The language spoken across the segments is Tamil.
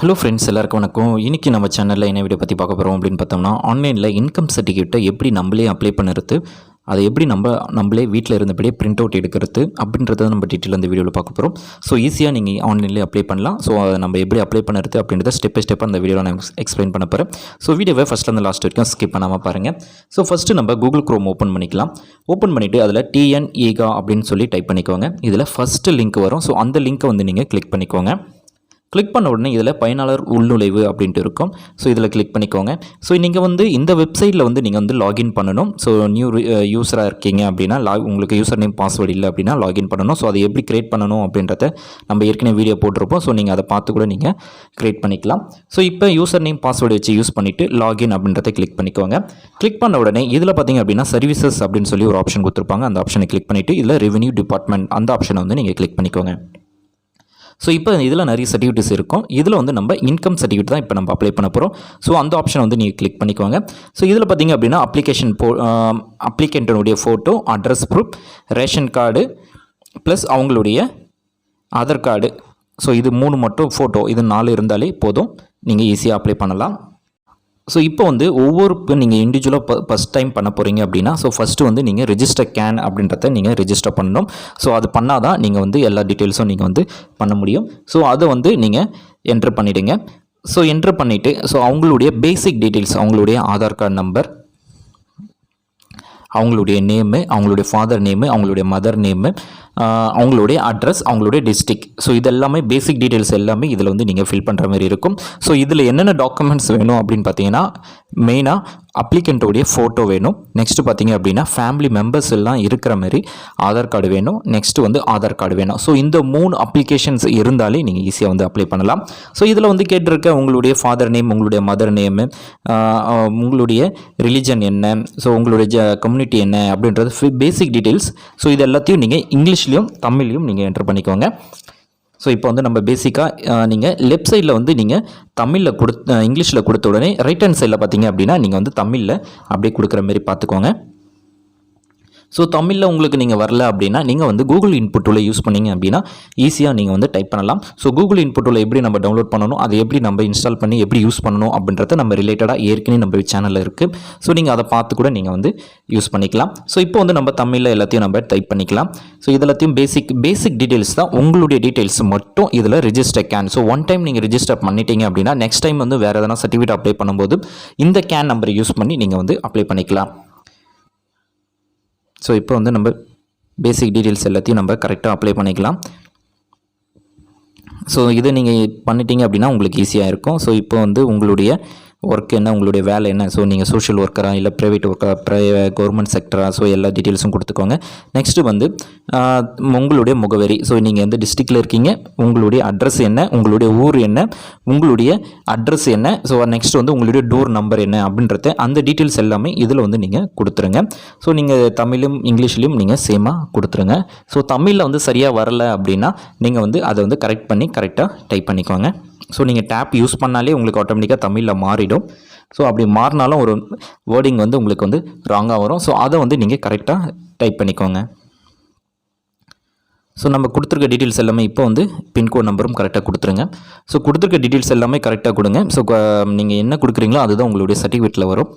ஹலோ ஃப்ரெண்ட்ஸ், எல்லாருக்கும் வணக்கம். இன்றைக்கி நம்ம சேனலில் என்ன வீடியோ பற்றி பார்க்க போகிறோம் அப்படின்னு பார்த்தோம்னா, ஆன்லைனில் இன்கம் சர்டிஃபிகேட்டை எப்படி நம்மளே அப்ளை பண்ணுறது, அதை எப்படி நம்மளே வீட்டில் இருந்தபடியே பிரிண்ட் அவுட் எடுக்கிறது அப்படின்றத நம்ம டீட்டெயில் அந்த வீடியோவில் பார்க்க போகிறோம். ஸோ ஈஸியாக நீங்கள் ஆன்லைன்லேயே அப்ளை பண்ணலாம். ஸோ அதை நம்ம எப்படி அப்ளை பண்ணுறது அப்படின்றத ஸ்டெப் பை ஸ்டெப்பாக அந்த வீடியோவில் நான் எக்ஸ்பிளைன் பண்ண போகிறேன். ஸோ வீடியோவை ஃபஸ்ட்டில் அந்த லாஸ்ட் வரைக்கும் ஸ்கிப் பண்ணாமல் பாருங்கள். ஸோ ஃபஸ்ட்டு நம்ம கூகுள் க்ரோம் ஓப்பன் பண்ணிக்கலாம். ஓப்பன் பண்ணிவிட்டு அதில் Tnega அப்படின்னு சொல்லி டைப் பண்ணிக்கோங்க. இதில் ஃபஸ்ட்டு லிங்க் வரும். ஸோ அந்த லிங்க்கை வந்து நீங்கள் கிளிக் பண்ணிக்கோங்க. கிளிக் பண்ண உடனே இதில் பயனாளர் உள்நுழைவு அப்படின்ட்டு இருக்கும். ஸோ இதில் கிளிக் பண்ணிக்கோங்க. ஸோ நீங்கள் வந்து இந்த வெப்சைட்டில் வந்து நீங்கள் வந்து லாகின் பண்ணணும். ஸோ நியூ யூஸராக இருக்கீங்க அப்படின்னா உங்களுக்கு யூசர் நேம் பாஸ்வேர்டு இல்லை அப்படின்னா லாகின் பண்ணணும். ஸோ அதை எப்படி க்ரியேட் பண்ணணும் அப்படின்றத நம்ம ஏற்கனவே வீடியோ போட்டிருப்போம். ஸோ நீங்கள் அதை பார்த்து கூட நீங்கள் க்ரியேட் பண்ணிக்கலாம். ஸோ இப்போ யூசர் நேம் பாஸ்வேர்டு வச்சு யூஸ் பண்ணிவிட்டு லாகின் அப்படின்றத கிளிக் பண்ணிக்கோங்க. கிளிக் பண்ண உடனே இதில் பார்த்தீங்க அப்படின்னா சர்வீசஸ் அப்படின்னு சொல்லி ஒரு ஆப்ஷன் கொடுத்துருப்பாங்க. அந்த ஆப்ஷனை கிளிக் பண்ணிவிட்டு இதில் ரெவென்யூ டிபார்ட்மெண்ட் அந்த ஆப்ஷனை வந்து நீங்கள் கிளிக் பண்ணிக்கோங்க. ஸோ இப்போ இதில் நிறைய சர்டிஃபிகேட்ஸ் இருக்கும். இதில் வந்து நம்ம இன்கம் சர்டிஃபிகேட் தான் இப்போ நம்ம அப்ளை பண்ண போகிறோம். ஸோ அந்த ஆப்ஷனை வந்து நீங்கள் கிளிக் பண்ணிக்கோங்க. ஸோ இதில் பார்த்தீங்க அப்படின்னா அப்ளிகேண்டனுடைய photo, address proof, ration card plus அவங்களுடைய ஆதார் கார்டு. ஸோ இது 3 மட்டும் ஃபோட்டோ, இது 4 இருந்தாலே போதும், நீங்கள் ஈஸியாக அப்ளை பண்ணலாம். ஸோ இப்போ வந்து நீங்கள் இண்டிவிஜுவலாக ஃபஸ்ட் டைம் பண்ண போகிறீங்க அப்படின்னா, ஸோ ஃபஸ்ட்டு வந்து நீங்கள் ரெஜிஸ்டர் கேன் அப்படின்றத நீங்கள் ரெஜிஸ்டர் பண்ணணும். ஸோ அது பண்ணால் தான் நீங்கள் வந்து எல்லா டீட்டெயில்ஸும் நீங்கள் வந்து பண்ண முடியும். ஸோ அதை வந்து நீங்கள் என்ட்ரு பண்ணிவிடுங்க. ஸோ என்ட்ரு பண்ணிவிட்டு ஸோ அவங்களுடைய பேசிக் டீட்டெயில்ஸ், அவங்களுடைய ஆதார் கார்டு நம்பர், அவங்களுடைய நேமு, அவங்களுடைய ஃபாதர் நேமு, அவங்களுடைய மதர் நேமு, அவங்களுடைய அட்ரஸ், அவங்களுடைய டிஸ்ட்ரிக்ட். ஸோ இதெல்லாமே பேசிக் டீட்டெயில்ஸ் எல்லாமே இதில் வந்து நீங்கள் ஃபில் பண்ணுற மாதிரி இருக்கும். ஸோ இதில் என்னென்ன டாக்குமெண்ட்ஸ் வேணும் அப்படின்னு பார்த்தீங்கன்னா, மெயினாக அப்ளிகண்ட்டோடைய ஃபோட்டோ வேணும். நெக்ஸ்ட்டு பார்த்தீங்க அப்படின்னா ஃபேமிலி மெம்பர்ஸ் எல்லாம் இருக்கிற மாதிரி ஆதார் கார்டு வேணும். நெக்ஸ்ட்டு வந்து ஆதார் கார்டு வேணும். ஸோ இந்த 3 அப்ளிகேஷன்ஸ் இருந்தாலே நீங்கள் ஈஸியாக வந்து அப்ளை பண்ணலாம். ஸோ இதில் வந்து கேட்டிருக்க உங்களுடைய ஃபாதர் நேம், உங்களுடைய மதர் நேமு, உங்களுடைய ரிலிஜன் என்ன, ஸோ உங்களுடைய கம்யூனிட்டி என்ன அப்படின்றது பேசிக் டீட்டெயில்ஸ். ஸோ இது எல்லாத்தையும் நீங்கள் இங்கிலீஷ்லேயும் தமிழ்லையும் நீங்கள் என்டர் பண்ணிக்கோங்க. ஸோ இப்போ வந்து நம்ம பேசிக்காக நீங்கள் லெஃப்ட் சைடில் வந்து நீங்கள் தமிழில் இங்கிலீஷில் கொடுத்த உடனே ரைட் ஹேண்ட் சைடில் பார்த்தீங்க அப்படின்னா நீங்கள் வந்து தமிழில் அப்படியே கொடுக்குற மாதிரி பார்த்துக்கோங்க. ஸோ தமிழில் உங்களுக்கு நீங்கள் வரல அப்படின்னா நீங்கள் வந்து கூகுள் இன்புட் டூலை யூஸ் பண்ணிங்க அப்படின்னா ஈஸியாக நீங்கள் வந்து டைப் பண்ணலாம். ஸோ கூகுள் இன்புட் டூலை எப்படி நம்ம டவுன்லோட் பண்ணணும், அதை எப்படி நம்ம இன்ஸ்டால் பண்ணி எப்படி யூஸ் பண்ணணும் அப்படின்றத நம்ம ரிலேட்டடாக ஏற்கனவே நம்ம சேனலில் இருக்குது. ஸோ நீங்கள் அதை பார்த்து கூட நீங்கள் வந்து யூஸ் பண்ணிக்கலாம். ஸோ இப்போ வந்து நம்ம தமிழில் எல்லாத்தையும் நம்ம டைப் பண்ணிக்கலாம். ஸோ இதெல்லாத்தையும் பேசிக் டீட்டெயில்ஸ் தான், உங்களுடைய டீட்டெயில்ஸ் மட்டும் இதில் register can. So one time நீங்கள் ரிஜிஸ்டர் பண்ணிட்டீங்க அப்படின்னா நெக்ஸ்ட் டைம் வந்து வேறு எதனா சர்டிஃபிகேட் அப்ளை பண்ணும்போது இந்த கேன் நம்பரை யூஸ் பண்ணி நீங்கள் வந்து அப்ளை பண்ணிக்கலாம். ஸோ இப்போ வந்து நம்ம பேசிக் டீட்டெயில்ஸ் எல்லாத்தையும் நம்ம கரெக்டாக அப்ளை பண்ணிக்கலாம். ஸோ இதை நீங்கள் பண்ணிட்டீங்க அப்படின்னா உங்களுக்கு ஈஸியாக இருக்கும். ஸோ இப்போ வந்து உங்களுடைய ஒர்க் என்ன, உங்களுடைய வேலை என்ன, ஸோ நீங்கள் சோஷியல் ஒர்க்கரா இல்லை ப்ரைவேட் ஒர்க்கரா, கவர்மெண்ட் செக்டரா, ஸோ எல்லா டீட்டெயில்ஸும் கொடுத்துக்கோங்க. நெக்ஸ்ட்டு வந்து உங்களுடைய முகவரி, ஸோ நீங்கள் எந்த டிஸ்ட்ரிக்டில் இருக்கீங்க, உங்களுடைய அட்ரஸ் என்ன, உங்களுடைய ஊர் என்ன, உங்களுடைய அட்ரஸ் என்ன, ஸோ நெக்ஸ்ட் வந்து உங்களுடைய டோர் நம்பர் என்ன அப்படின்றத அந்த டீட்டெயில்ஸ் எல்லாமே இதில் வந்து நீங்கள் கொடுத்துருங்க. ஸோ நீங்கள் தமிழும் இங்கிலீஷ்லேயும் நீங்கள் சேமாக கொடுத்துருங்க. ஸோ தமிழில் வந்து சரியாக வரலை அப்படின்னா நீங்கள் வந்து அதை வந்து கரெக்ட் பண்ணி கரெக்டாக டைப் பண்ணிக்கோங்க. ஸோ நீங்கள் டேப் யூஸ் பண்ணாலே உங்களுக்கு ஆட்டோமேட்டிக்காக தமிழில் மாறிடும். ஸோ அப்படி மாறினாலும் ஒரு வேர்டிங் வந்து உங்களுக்கு வந்து ராங்காக வரும். ஸோ அதை வந்து நீங்கள் கரெக்டாக டைப் பண்ணிக்கோங்க. ஸோ நம்ம கொடுத்துருக்க டீட்டெயில்ஸ் எல்லாமே இப்போ வந்து பின்கோட் நம்பரும் கரெக்டாக கொடுத்துருங்க. ஸோ கொடுத்துருக்க டீட்டெயில்ஸ் எல்லாமே கரெக்டாக கொடுங்க. ஸோ நீங்கள் என்ன கொடுக்குறீங்களோ அதுதான் உங்களுடைய சர்டிஃபிகேட்டில் வரும்.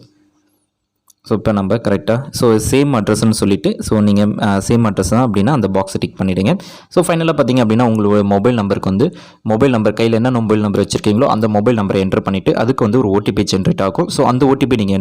ஸோ இப்போ நம்ம கரெக்டாக ஸோ சேம் அட்ரஸ்ன்னு சொல்லிவிட்டு ஸோ நீங்கள் சேம் அட்ரஸ் தான் அப்படின்னா அந்த பாக்ஸை டிக் பண்ணிவிடுங்க. ஸோ ஃபைனலாக பார்த்தீங்க அப்படின்னா உங்களோட மொபைல் நம்பருக்கு வந்து மைல் நம்பர் என்ன மொபைல் நம்பர் வச்சுருக்கீங்களோ அந்த மொபைல் நம்பரை என்டர் பண்ணிவிட்டு அதுக்கு வந்து ஒரு ஓடிபி ஜென்ரேட் ஆகும். ஸோ அந்த ஓடிபி நீங்கள்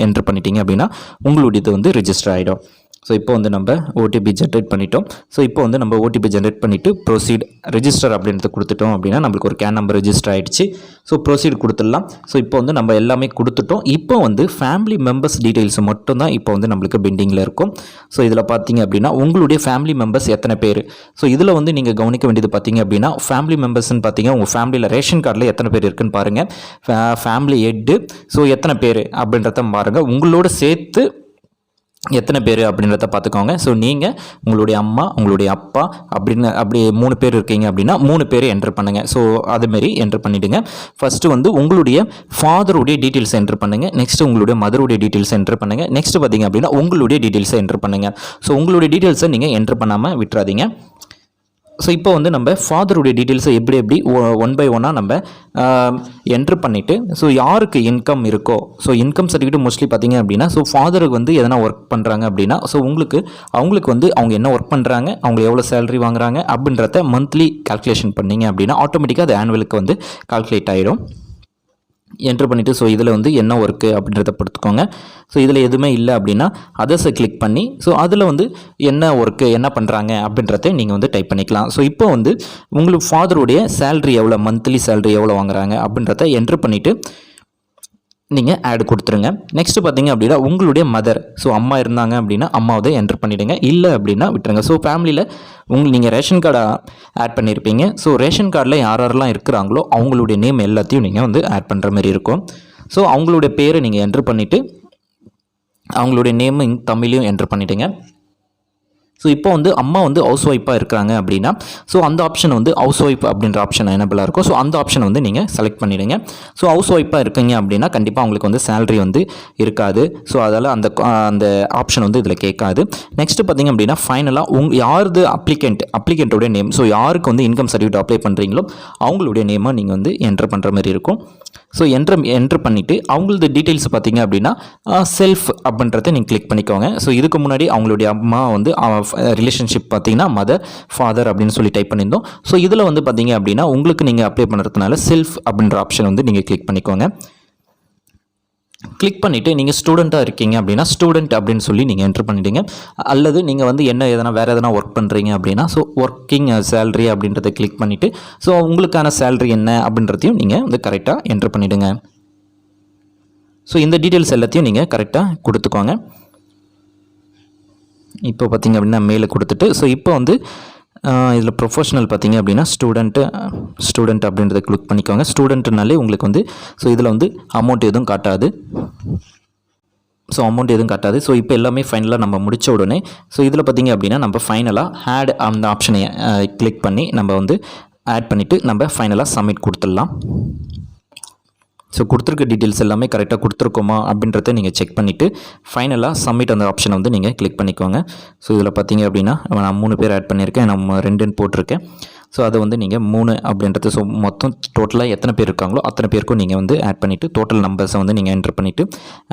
என்டர் பண்ணிட்டீங்க அப்படின்னா உங்களுடையது வந்து ரிஜிஸ்டர் ஆகிடும். ஸோ இப்போ வந்து நம்ம ஓடிபி ஜென்ரேட் பண்ணிட்டோம். ஸோ இப்போ வந்து நம்ம ஓடிபி ஜென்ரேட் பண்ணிவிட்டு ப்ரொசீட் ரெஜிஸ்டர் அப்படின்றத கொடுத்துட்டோம் அப்படின்னா நம்மளுக்கு ஒரு கேன் நம்பர் ரெஜிஸ்டர் ஆகிடுச்சு. ஸோ ப்ரொசீட் கொடுத்துடலாம். ஸோ இப்போ வந்து நம்ம எல்லாமே கொடுத்துட்டோம். இப்போ வந்து ஃபேமிலி மெம்பர்ஸ் டீட்டெயில்ஸ் மட்டும் தான் இப்போ வந்து நம்மளுக்கு பெண்டிங்கில் இருக்கும். ஸோ இதில் பார்த்தீங்க அப்படின்னா உங்களுடைய ஃபேமிலி மெம்பர்ஸ் எத்தனை பேர், ஸோ இதில் வந்து நீங்கள் கவனிக்க வேண்டியது பார்த்தீங்க அப்படின்னா ஃபேமிலி மெம்பர்ஸ்ன்னு பார்த்தீங்க உங்கள் ஃபேமிலியில் ரேஷன் கார்டில் எத்தனை பேர் இருக்குன்னு பாருங்கள். ஃபேமிலி ஹெட்டு ஸோ எத்தனை பேர் அப்படின்றத பாருங்கள். உங்களோட சேர்த்து எத்தனை பேர் அப்படின்றத பார்த்துக்கோங்க. ஸோ நீங்கள் உங்களுடைய அம்மா, உங்களுடைய அப்பா அப்படி 3 பேர் இருக்கீங்க அப்படின்னா 3 பேர் என்டர் பண்ணுங்கள். ஸோ அதுமாரி என்டர் பண்ணிவிடுங்க. ஃபஸ்ட்டு வந்து உங்களுடைய ஃபாதருடைய டீட்டெயில்ஸ் என்டர் பண்ணுங்கள். நெக்ஸ்ட்டு உங்களுடைய மதருடைய டீட்டெயில்ஸ் என்டர் பண்ணுங்கள். நெக்ஸ்ட்டு பார்த்தீங்க அப்படின்னா உங்களுடைய டீட்டெயில்ஸை என்டர் பண்ணுங்கள். ஸோ உங்களுடைய டீட்டெயில்ஸை நீங்கள் என்டர் பண்ணாமல் விட்டுறாதீங்க. ஸோ இப்போ வந்து நம்ம ஃபாதருடைய டீட்டெயில்ஸை எப்படி ஒன் பை ஒன்னாக நம்ம என்ட்ரு பண்ணிவிட்டு, ஸோ யாருக்கு இன்கம் இருக்கோ, ஸோ இன்கம் சர்டிஃபிகேட் மோஸ்ட்லி பார்த்தீங்க அப்படின்னா, ஸோ ஃபாதருக்கு வந்து எதனா ஒர்க் பண்ணுறாங்க அப்படின்னா, ஸோ அவங்களுக்கு வந்து அவங்க என்ன ஒர்க் பண்ணுறாங்க, அவங்க எவ்வளோ சேலரி வாங்குறாங்க அப்படின்றத மந்த்லி கால்குலேஷன் பண்ணிங்க அப்படின்னா ஆட்டோமேட்டிக்காக அது ஆனுவலுக்கு வந்து கால்குலேட் ஆகிடும். என்ட்ரு பண்ணிவிட்டு ஸோ இதில் வந்து என்ன ஒர்க்கு அப்படின்றத படுத்துக்கோங்க. ஸோ இதில் எதுவுமே இல்லை அப்படின்னா அதர்ஸை கிளிக் பண்ணி ஸோ அதில் வந்து என்ன ஒர்க்கு என்ன பண்ணுறாங்க அப்படின்றத நீங்கள் வந்து டைப் பண்ணிக்கலாம். ஸோ இப்போ வந்து உங்களுக்கு ஃபாதருடைய சேலரி எவ்வளோ, மந்த்லி சேலரி எவ்வளோ வாங்குறாங்க அப்படின்றத என்ட்ரு பண்ணிவிட்டு நீங்கள் ஆட் கொடுத்துருங்க. நெக்ஸ்ட்டு பார்த்தீங்க அப்படின்னா உங்களுடைய மதர், ஸோ அம்மா இருந்தாங்க அப்படின்னா அம்மாவதை என்ட்ரு பண்ணிவிடுங்க, இல்லை அப்படின்னா விட்டுருங்க. ஸோ ஃபேமிலியில் நீங்கள் ரேஷன் கார்டை ஆட் பண்ணியிருப்பீங்க. ஸோ ரேஷன் கார்டில் யாரெல்லாம் இருக்கிறாங்களோ அவங்களுடைய நேம் எல்லாத்தையும் நீங்கள் வந்து ஆட் பண்ணுற மாதிரி இருக்கும். ஸோ அவங்களுடைய பேரை நீங்கள் என்ட்ரு பண்ணிவிட்டு அவங்களுடைய நேம் தமிழையும் என்ட்ரு பண்ணிவிடுங்க. ஸோ இப்போ வந்து அம்மா வந்து ஹவுஸ் ஒய்ஃபாக இருக்கிறாங்க அப்படின்னா ஸோ அந்த ஆப்ஷன் வந்து ஹவுஸ் ஒய்ஃப் அப்படின்ற ஆப்ஷன் எனபிளாக இருக்கும். ஸோ அந்த ஆப்ஷனை வந்து நீங்கள் செலக்ட் பண்ணிவிடுங்க. ஸோ ஹவுஸ் ஒய்ஃபாக இருக்கீங்க அப்படின்னா கண்டிப்பாக அவங்களுக்கு வந்து சேலரி வந்து இருக்காது. ஸோ அதால் அந்த ஆப்ஷன் வந்து இதில் கேட்காது. நெக்ஸ்ட்டு பார்த்திங்க அப்படின்னா ஃபைனலாக யாருது அப்ளிகண்ட்டோடைய நேம், ஸோ யாருக்கு வந்து இன்கம் சர்டிஃபிகேட் அப்ளை பண்ணுறீங்களோ அவங்களுடைய நேமை நீங்கள் வந்து என்ட்ரு பண்ணுற மாதிரி இருக்கும். ஸோ என்ட்ரு பண்ணிவிட்டு அவங்களது டீட்டெயில்ஸ் பார்த்தீங்க அப்படின்னா செல்ஃப் அப்படின்றத நீங்கள் கிளிக் பண்ணிக்கோங்க. ஸோ இதுக்கு முன்னாடி அவங்களுடைய அம்மா வந்து ரிலேஷன்ஷிப் பார்த்தீங்கன்னா மதர் ஃபாதர் அப்படின்னு சொல்லி டைப் பண்ணியிருந்தோம். ஸோ இதில் வந்து பார்த்தீங்க அப்படின்னா உங்களுக்கு நீங்கள் அப்ளை பண்ணுறதுனால செல்ஃப் அப்படின்ற ஆப்ஷன் வந்து நீங்கள் கிளிக் பண்ணிக்கோங்க. கிளிக் பண்ணிவிட்டு நீங்கள் ஸ்டூடெண்ட்டாக இருக்கீங்க அப்படின்னா ஸ்டூடெண்ட் அப்படின்னு சொல்லி நீங்கள் என்ட்ரு பண்ணிவிடுங்க. அல்லது நீங்கள் வந்து வேறு எதனா ஒர்க் பண்ணுறீங்க அப்படின்னா ஸோ ஒர்க்கிங் சேலரி அப்படின்றத கிளிக் பண்ணிவிட்டு ஸோ உங்களுக்கான சேலரி என்ன அப்படின்றதையும் நீங்கள் வந்து கரெக்டாக என்ட்ரு பண்ணிவிடுங்க. ஸோ இந்த டீட்டெயில்ஸ் எல்லாத்தையும் நீங்கள் கரெக்டாக கொடுத்துக்கோங்க. இப்போ பார்த்திங்க அப்படின்னா மேலே கொடுத்துட்டு ஸோ இப்போ வந்து இதில் ப்ரொஃபஷனல் பார்த்திங்க அப்படின்னா ஸ்டூடெண்ட் அப்படின்றத கிளிக் பண்ணிக்கோங்க. ஸ்டூடெண்ட்னாலே உங்களுக்கு வந்து ஸோ இதில் வந்து அமௌண்ட் எதுவும் காட்டாது. ஸோ இப்போ எல்லாமே ஃபைனலாக நம்ம முடித்த உடனே ஸோ இதில் பார்த்திங்க அப்படின்னா நம்ம ஃபைனலாக ஆட் அந்த ஆப்ஷனை கிளிக் பண்ணி நம்ம வந்து ஆட் பண்ணிவிட்டு நம்ம ஃபைனலாக சப்மிட் கொடுத்துடலாம். ஸோ கொடுத்துருக்க டீட்டெயில்ஸ் எல்லாமே கரெக்டாக கொடுத்துருக்கோமா அப்படின்றத நீங்கள் செக் பண்ணிவிட்டு ஃபைனலாக சப்மிட் அந்த ஆப்ஷனை வந்து நீங்கள் கிளிக் பண்ணிக்கோங்க. ஸோ இதில் பார்த்தீங்க அப்படின்னா நான் 3 பேர் ஆட் பண்ணியிருக்கேன், நம்ம 2ன்னு போட்டிருக்கேன். ஸோ அதை வந்து நீங்கள் 3 அப்படின்றது ஸோ மொத்தம் டோட்டலாக எத்தனை பேர் இருக்காங்களோ அத்தனை பேருக்கும் நீங்கள் வந்து ஆட் பண்ணிவிட்டு டோட்டல் நம்பர்ஸை வந்து நீங்கள் என்ட்ரு பண்ணிவிட்டு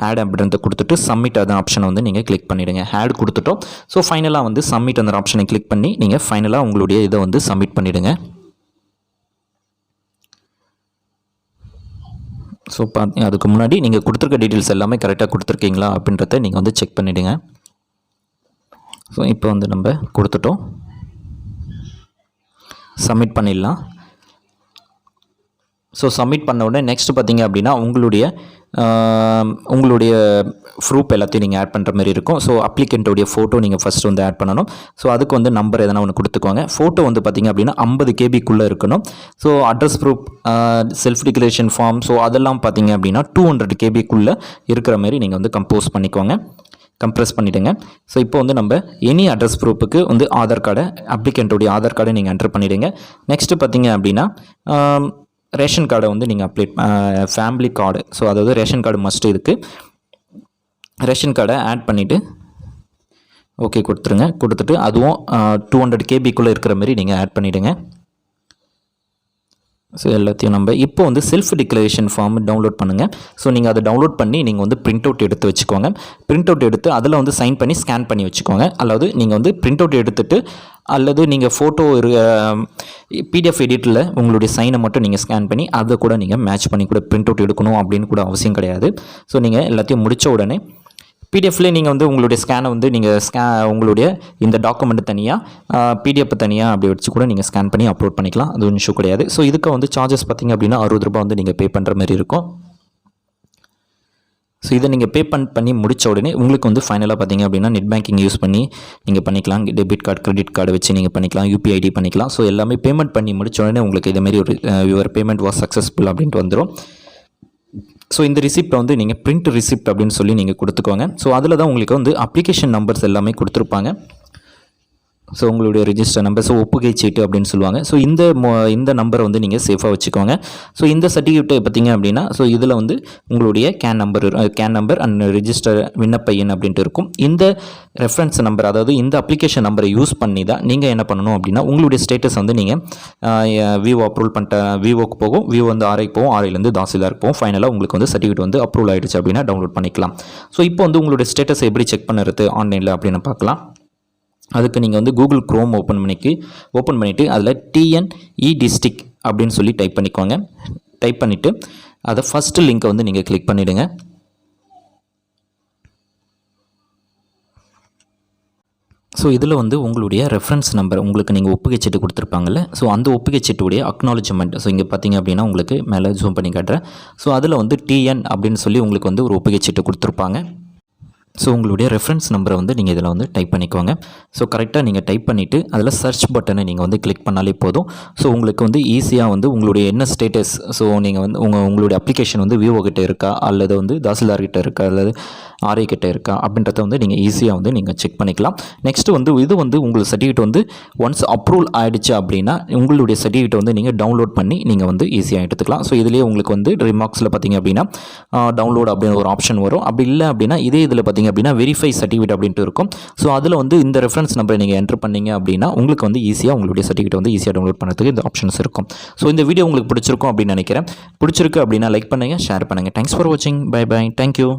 ஆட் அப்படின்றத கொடுத்துட்டு சப்மிட் அந்த ஆப்ஷனை வந்து நீங்கள் கிளிக் பண்ணிவிடுங்க. ஆட் கொடுத்துட்டோம். ஸோ ஃபைனலாக வந்து சப்மிட் அந்த ஆப்ஷனை கிளிக் பண்ணி நீங்கள் ஃபைனலாக உங்களுடைய இதை வந்து சப்மிட் பண்ணிவிடுங்க. ஸோ அதுக்கு முன்னாடி நீங்கள் கொடுத்துருக்க டீட்டெயில்ஸ் எல்லாமே கரெக்டாக கொடுத்துருக்கீங்களா அப்படின்றத நீங்கள் வந்து செக் பண்ணிவிடுங்க. ஸோ இப்போ வந்து நம்ம கொடுத்துட்டோம், சப்மிட் பண்ணிடலாம். ஸோ சப்மிட் பண்ண உடனே நெக்ஸ்ட் பார்த்திங்க அப்படின்னா உங்களுடைய ப்ரூஃப் எல்லாத்தையும் நீங்கள் ஆட் பண்ணுற மாதிரி இருக்கும். ஸோ அப்ளிகண்ட்டோடைய ஃபோட்டோ நீங்கள் ஃபஸ்ட்டு வந்து ஆட் பண்ணணும். ஸோ அதுக்கு வந்து நம்பர் எதனா ஒன்று கொடுத்துக்கோங்க. ஃபோட்டோ வந்து பார்த்திங்க அப்படின்னா 50 KBக்குள்ளே இருக்கணும். So address proof, self declaration form, so அதெல்லாம் பார்த்திங்க அப்படின்னா 200 KBக்குள்ளே இருக்கிற மாதிரி நீங்கள் வந்து கம்ப்ரெஸ் பண்ணிவிடுங்க. ஸோ இப்போ வந்து நம்ம எனி அட்ரஸ் ப்ரூஃபுக்கு வந்து ஆதார் கார்டை, அப்ளிகண்ட்டோடைய ஆதார் கார்டை நீங்கள் என்ட்ரு பண்ணிவிடுங்க. நெக்ஸ்ட்டு பார்த்திங்க அப்படின்னா ரேஷன் கார்டை வந்து நீங்கள் ஃபேமிலி கார்டு, ஸோ அதாவது ரேஷன் கார்டு மஸ்ட். இதுக்கு ரேஷன் கார்டை ஆட் பண்ணிவிட்டு ஓகே கொடுத்துட்டு அதுவும் 200 KBக்குள்ளே இருக்கிற மாதிரி நீங்கள் ஆட் பண்ணிவிடுங்க. ஸோ எல்லாத்தையும் நம்ம இப்போ வந்து செல்ஃப் டிக்ளரேஷன் ஃபார்ம் டவுன்லோட் பண்ணுங்கள். ஸோ நீங்கள் அதை டவுன்லோட் பண்ணி நீங்கள் வந்து பிரிண்ட் அவுட் எடுத்து வச்சுக்கோங்க. பிரிண்ட் அவுட் எடுத்து அதில் வந்து சைன் பண்ணி ஸ்கேன் பண்ணி வச்சுக்கோங்க. அல்லது நீங்கள் வந்து பிரிண்ட் அவுட் எடுத்துகிட்டு அல்லது நீங்கள் ஃபோட்டோ PDF எடிட்டில் உங்களுடைய சைனை மட்டும் நீங்கள் ஸ்கேன் பண்ணி அதை கூட நீங்கள் மேட்ச் பண்ணி கூட பிரிண்ட் அவுட் எடுக்கணும் அப்படின்னு கூட அவசியம் கிடையாது. ஸோ நீங்கள் எல்லாத்தையும் முடித்த உடனே பிடிஎஃப்லேயே நீங்கள் வந்து உங்களுடைய ஸ்கேனை வந்து நீங்கள் உங்களுடைய இந்த டாக்குமெண்ட் தனியாக PDF தனியாக அப்படி வச்சு கூட நீங்கள் ஸ்கேன் பண்ணி அப்லோட் பண்ணிக்கலாம். அது ஒன்றும் இஷ்யூ கிடையாது. ஸோ இதுக்கு வந்து சார்ஜஸ் பார்த்திங்க அப்படின்னா 60 ரூபாய் வந்து நீங்கள் பே பண்ணுற மாதிரி இருக்கும். ஸோ இதை நீங்கள் பே பண்ணி முடித்த உடனே உங்களுக்கு வந்து ஃபைனலாக பார்த்திங்க அப்படின்னா நெட் பேங்கிங் யூஸ் பண்ணி நீங்கள் பண்ணிக்கலாம். டெபிட் கார்டு, கிரெடிட் கார்டு வச்சு நீங்கள் பண்ணிக்கலாம், UPI ID பண்ணிக்கலாம். ஸோ எல்லாமே பேமெண்ட் பண்ணி முடித்த உடனே உங்களுக்கு இதேமாரி ஒரு யுவர் பேமெண்ட் வாஸ் சக்ஸஸ்ஃபுல் அப்படின்ட்டு வந்துடும். ஸோ இந்த ரிசிப்ட்டை வந்து நீங்கள் பிரிண்ட் ரிசிப்ட் அப்படின்னு சொல்லி நீங்கள் கொடுத்துக்கோங்க. ஸோ அதில் தான் உங்களுக்கு வந்து அப்ளிகேஷன் நம்பர்ஸ் எல்லாமே கொடுத்துருப்பாங்க. ஸோ உங்களுடைய ரிஜிஸ்டர் நம்பர், ஸோ ஒப்புகை சீட்டு அப்படின்னு சொல்லுவாங்க. ஸோ இந்த நம்பரை வந்து நீங்கள் சேஃபாக வச்சுக்கோங்க. ஸோ இந்த சர்டிஃபிகேட்டை பார்த்தீங்க அப்படின்னா, ஸோ இதில் வந்து உங்களுடைய கேன் நம்பர் அண்ட் ரிஜிஸ்டர் விண்ணப்ப எண் அப்படின்ட்டு இருக்கும். இந்த ரெஃபரன்ஸ் நம்பர், அதாவது இந்த அப்ளிகேஷன் நம்பரை யூஸ் பண்ணி தான் நீங்கள் என்ன பண்ணணும் அப்படின்னா, உங்களுடைய ஸ்டேட்டஸ் வந்து நீங்கள் விவோ அப்ரூவல் பண்ணிட்ட விவோக்கு போகும், விவோ வந்து ஆர்ஐக்கு போகும், ஆர்ஐலேருந்து தாசில்தாருக்கு போகும். ஃபைனலாக உங்களுக்கு வந்து சர்டிஃபிகேட் வந்து அப்ரூவல் ஆகிடுச்சு அப்படின்னா டவுன்லோட் பண்ணிக்கலாம். ஸோ இப்போ வந்து உங்களுடைய ஸ்டேட்டஸை எப்படி செக் பண்ணுறது ஆன்லைனில் அப்படின்னு பார்க்கலாம். அதுக்கு நீங்கள் வந்து கூகுள் க்ரோம் ஓப்பன் பண்ணிவிட்டு அதில் டிஎன்இ டிஸ்ட்ரிக்ட் அப்படின்னு சொல்லி டைப் பண்ணிக்கோங்க. டைப் பண்ணிவிட்டு அதை ஃபஸ்ட்டு லிங்க்கை வந்து நீங்கள் கிளிக் பண்ணிவிடுங்க. ஸோ இதில் வந்து உங்களுடைய ரெஃபரன்ஸ் நம்பர், உங்களுக்கு நீங்கள் ஒப்புகை சீட்டு கொடுத்துருப்பாங்கல்ல, ஸோ அந்த ஒப்புகை சீட்டுடைய அக்னாலஜ்மெண்ட், ஸோ இங்கே பார்த்தீங்க அப்படின்னா உங்களுக்கு மேலே ஜூம் பண்ணி காட்டுறேன். ஸோ அதில் வந்து டிஎன் அப்படின்னு சொல்லி உங்களுக்கு வந்து ஒரு ஒப்புகை சீட்டு கொடுத்துருப்பாங்க. ஸோ உங்களுடைய ரெஃபரன்ஸ் நம்பரை வந்து நீங்கள் இதில் வந்து டைப் பண்ணிக்கோங்க. ஸோ கரெக்டாக நீங்கள் டைப் பண்ணிவிட்டு அதில் சர்ச் பட்டனை நீங்கள் வந்து கிளிக் பண்ணாலே போதும். ஸோ உங்களுக்கு வந்து ஈஸியாக வந்து உங்களுடைய என்ன ஸ்டேட்டஸ், ஸோ நீங்கள் வந்து உங்களுடைய அப்ளிகேஷன் வந்து விவோ கிட்டே இருக்கா, அல்லது வந்து தாசில்தார் கிட்டே இருக்கா, அல்லது ஆர்ஐ கிட்டே இருக்கா அப்படின்றத வந்து நீங்கள் ஈஸியாக வந்து நீங்கள் செக் பண்ணிக்கலாம். நெக்ஸ்ட்டு வந்து இது வந்து உங்களுக்கு சர்டிஃபிகேட் வந்து ஒன்ஸ் அப்ரூவல் ஆகிடுச்சு அப்படின்னா உங்களுடைய சர்டிஃபிகேட் வந்து நீங்கள் டவுன்லோட் பண்ணி நீங்கள் வந்து ஈஸியாக எடுத்துக்கலாம். ஸோ இதிலேயே உங்களுக்கு வந்து ரிமார்க்ஸில் பார்த்தீங்க அப்படின்னா டவுன்லோட் அப்படின்னு ஒரு ஆப்ஷன் வரும். அப்படி இல்லை அப்படின்னா இதே இதில் பார்த்தீங்க அப்படின்னா வெரிஃபை சர்டிஃபிகேட் அப்படின்ட்டு இருக்கும். ஸோ அதில் வந்து இந்த ரெஃபரன்ஸ் நம்பரை நீங்கள் என்டர் பண்ணீங்க அப்படின்னா உங்களுக்கு வந்து ஈஸியாக உங்களுடைய சர்டிஃபிகேட் வந்து ஈஸியாக டவுன்லோட் பண்ணுறதுக்கு இந்த ஆப்ஷன்ஸ் இருக்கும். ஸோ இந்த வீடியோ உங்களுக்கு பிடிச்சிருக்கும் அப்படின்னு நினைக்கிறேன். பிடிச்சிருக்கு அப்படின்னா லைக் பண்ணுங்கள், ஷேர் பண்ணுங்கள். தேங்க்ஸ் ஃபார் வாட்சிங். Bye bye. தேங்க்யூ.